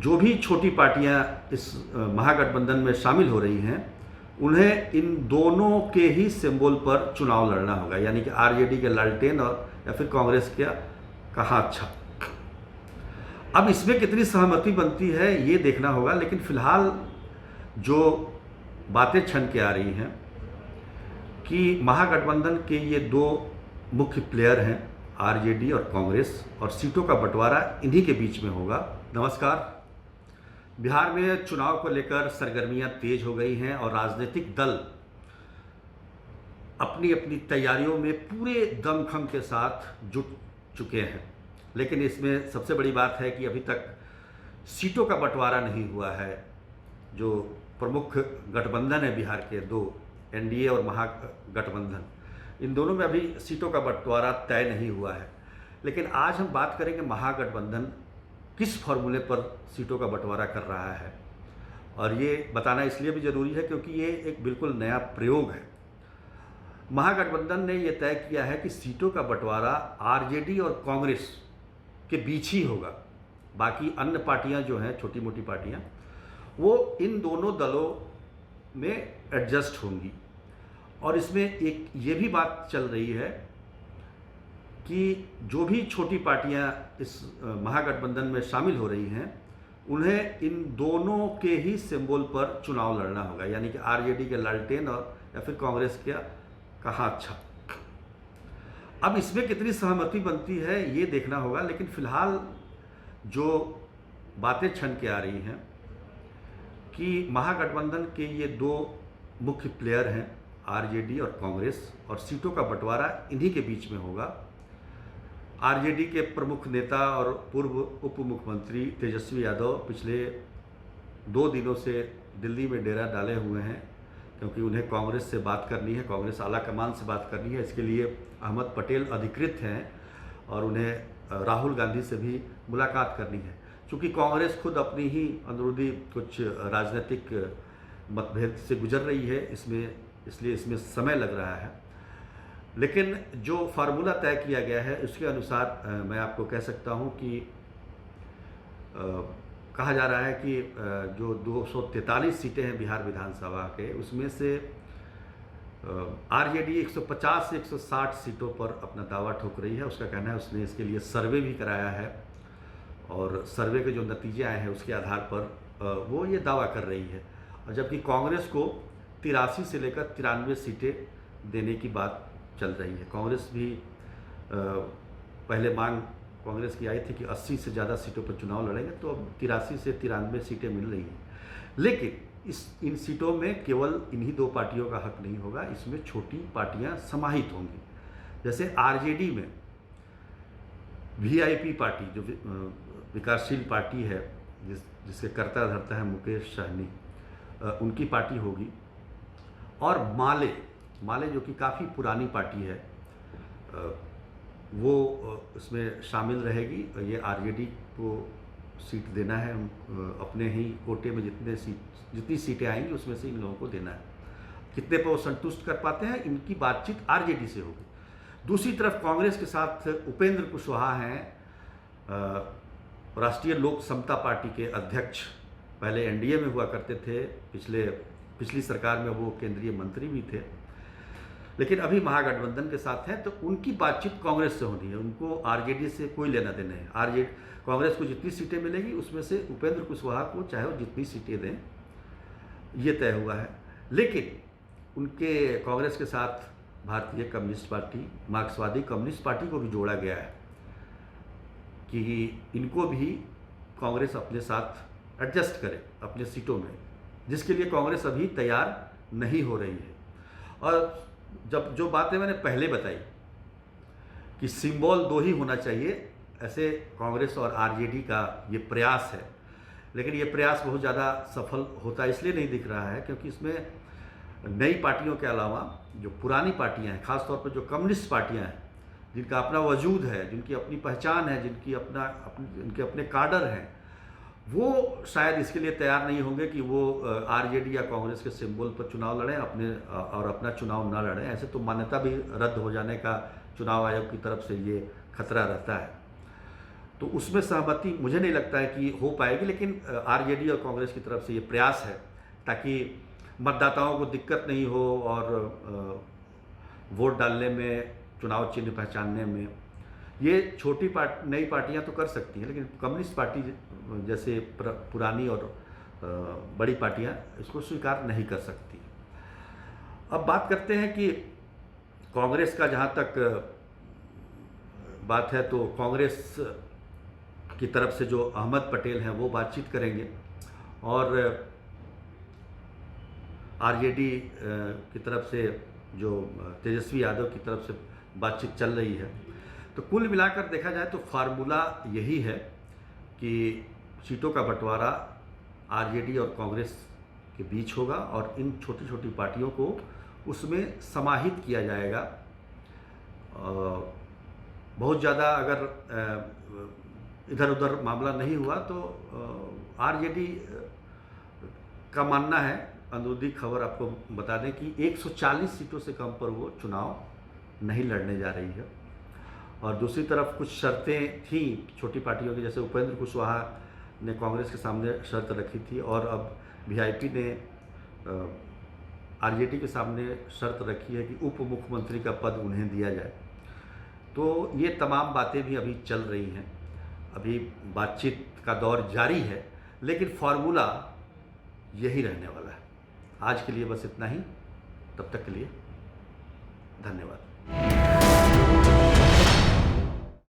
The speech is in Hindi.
जो भी छोटी पार्टियां इस महागठबंधन में शामिल हो रही हैं, उन्हें इन दोनों के ही सिंबल पर चुनाव लड़ना होगा, यानी कि आरजेडी के लालटेन और या फिर कांग्रेस का हाथ छाप। अब इसमें कितनी सहमति बनती है ये देखना होगा, लेकिन फिलहाल जो बातें छन के आ रही हैं कि महागठबंधन के ये दो मुख्य प्लेयर हैं, आरजेडी और कांग्रेस, और सीटों का बंटवारा इन्हीं के बीच में होगा। नमस्कार। बिहार में चुनाव को लेकर सरगर्मियां तेज हो गई हैं और राजनीतिक दल अपनी अपनी तैयारियों में पूरे दमखम के साथ जुट चुके हैं। लेकिन इसमें सबसे बड़ी बात है कि अभी तक सीटों का बंटवारा नहीं हुआ है। जो प्रमुख गठबंधन है बिहार के दो, एनडीए और महागठबंधन, इन दोनों में अभी सीटों का बंटवारा तय नहीं हुआ है। लेकिन आज हम बात करेंगे महागठबंधन किस फॉर्मूले पर सीटों का बंटवारा कर रहा है, और ये बताना इसलिए भी ज़रूरी है क्योंकि ये एक बिल्कुल नया प्रयोग है। महागठबंधन ने ये तय किया है कि सीटों का बंटवारा आरजेडी और कांग्रेस के बीच ही होगा। बाकी अन्य पार्टियां जो हैं, छोटी मोटी पार्टियां, वो इन दोनों दलों में एडजस्ट होंगी। और इसमें एक ये भी बात चल रही है कि जो भी छोटी पार्टियां इस महागठबंधन में शामिल हो रही हैं, उन्हें इन दोनों के ही सिंबल पर चुनाव लड़ना होगा, यानी कि आरजेडी के लालटेन और या फिर कांग्रेस का हाथ छाप। अब इसमें कितनी सहमति बनती है ये देखना होगा, लेकिन फिलहाल जो बातें छन के आ रही हैं कि महागठबंधन के ये दो मुख्य प्लेयर हैं, आरजेडी और कांग्रेस, और सीटों का बंटवारा इन्हीं के बीच में होगा। आरजेडी के प्रमुख नेता और पूर्व उप मुख्यमंत्री तेजस्वी यादव पिछले 2 दिनों से दिल्ली में डेरा डाले हुए हैं, क्योंकि उन्हें कांग्रेस से बात करनी है, कांग्रेस आला कमान से बात करनी है। इसके लिए अहमद पटेल अधिकृत हैं और उन्हें राहुल गांधी से भी मुलाकात करनी है। चूँकि कांग्रेस खुद अपनी ही अंदरूनी कुछ राजनीतिक मतभेद से गुजर रही है, इसलिए इसमें समय लग रहा है। लेकिन जो फार्मूला तय किया गया है उसके अनुसार मैं आपको कह सकता हूं कि कहा जा रहा है कि जो 243 सीटें हैं बिहार विधानसभा के, उसमें से आरजेडी 150 से 160 सीटों पर अपना दावा ठोक रही है। उसका कहना है, उसने इसके लिए सर्वे भी कराया है और सर्वे के जो नतीजे आए हैं उसके आधार पर वो ये दावा कर रही है। और जबकि कांग्रेस को 83 से लेकर 93 सीटें देने की बात चल रही है। कांग्रेस भी पहले मांग कांग्रेस की आई थी कि 80 से ज़्यादा सीटों पर चुनाव लड़ेंगे, तो अब 83 से 93 सीटें मिल रही हैं। लेकिन इन सीटों में केवल इन्हीं दो पार्टियों का हक नहीं होगा, इसमें छोटी पार्टियां समाहित होंगी। जैसे आरजेडी में वीआईपी पार्टी, जो विकासशील पार्टी है, जिसके कर्ता धर्ता है मुकेश सहनी, उनकी पार्टी होगी। और माले जो कि काफ़ी पुरानी पार्टी है, वो इसमें शामिल रहेगी। ये आरजेडी को सीट देना है, अपने ही कोटे में जितनी सीटें आएंगी उसमें से इन लोगों को देना है। कितने पर वो संतुष्ट कर पाते हैं, इनकी बातचीत आरजेडी से होगी। दूसरी तरफ कांग्रेस के साथ उपेंद्र कुशवाहा हैं, राष्ट्रीय लोक समता पार्टी के अध्यक्ष, पहले एनडीए में हुआ करते थे, पिछली सरकार में वो केंद्रीय मंत्री भी थे, लेकिन अभी महागठबंधन के साथ हैं। तो उनकी बातचीत कांग्रेस से होनी है, उनको आरजेडी से कोई लेना देना है। कांग्रेस को जितनी सीटें मिलेगी उसमें से उपेंद्र कुशवाहा को चाहे वो जितनी सीटें दें, ये तय हुआ है। लेकिन उनके कांग्रेस के साथ भारतीय कम्युनिस्ट पार्टी, मार्क्सवादी कम्युनिस्ट पार्टी को भी जोड़ा गया है कि इनको भी कांग्रेस अपने साथ एडजस्ट करे अपने सीटों में, जिसके लिए कांग्रेस अभी तैयार नहीं हो रही है। और जो बातें मैंने पहले बताई कि सिंबल 2 ही होना चाहिए, ऐसे कांग्रेस और आरजेडी का ये प्रयास है। लेकिन ये प्रयास बहुत ज़्यादा सफल होता इसलिए नहीं दिख रहा है क्योंकि इसमें नई पार्टियों के अलावा जो पुरानी पार्टियां हैं, खासतौर पर जो कम्युनिस्ट पार्टियां हैं, जिनका अपना वजूद है, जिनकी अपनी पहचान है, जिनके अपने कार्डर हैं, वो शायद इसके लिए तैयार नहीं होंगे कि वो आरजेडी या कांग्रेस के सिंबल पर चुनाव लड़ें और अपना चुनाव ना लड़ें। ऐसे तो मान्यता भी रद्द हो जाने का चुनाव आयोग की तरफ से ये खतरा रहता है। तो उसमें सहमति मुझे नहीं लगता है कि हो पाएगी, लेकिन आरजेडी और कांग्रेस की तरफ से ये प्रयास है ताकि मतदाताओं को दिक्कत नहीं हो और वोट डालने में, चुनाव चिन्ह पहचानने में। ये छोटी नई पार्टियां तो कर सकती हैं, लेकिन कम्युनिस्ट पार्टी जैसे पुरानी और बड़ी पार्टियां इसको स्वीकार नहीं कर सकती। अब बात करते हैं कि कांग्रेस का जहां तक बात है, तो कांग्रेस की तरफ से जो अहमद पटेल हैं वो बातचीत करेंगे और आरजेडी की तरफ से जो तेजस्वी यादव की तरफ से बातचीत चल रही है। तो कुल मिलाकर देखा जाए तो फार्मूला यही है कि सीटों का बंटवारा आरजेडी और कांग्रेस के बीच होगा और इन छोटी छोटी पार्टियों को उसमें समाहित किया जाएगा। बहुत ज़्यादा अगर इधर उधर मामला नहीं हुआ तो आरजेडी का मानना है, अंदरूनी खबर आपको बता दें कि 140 सीटों से कम पर वो चुनाव नहीं लड़ने जा रही है। और दूसरी तरफ कुछ शर्तें थी छोटी पार्टियों की, जैसे उपेंद्र कुशवाहा ने कांग्रेस के सामने शर्त रखी थी और अब वीआईपी ने आरजेडी के सामने शर्त रखी है कि उप मुख्यमंत्री का पद उन्हें दिया जाए। तो ये तमाम बातें भी अभी चल रही हैं, अभी बातचीत का दौर जारी है, लेकिन फार्मूला यही रहने वाला है। आज के लिए बस इतना ही, तब तक के लिए धन्यवाद।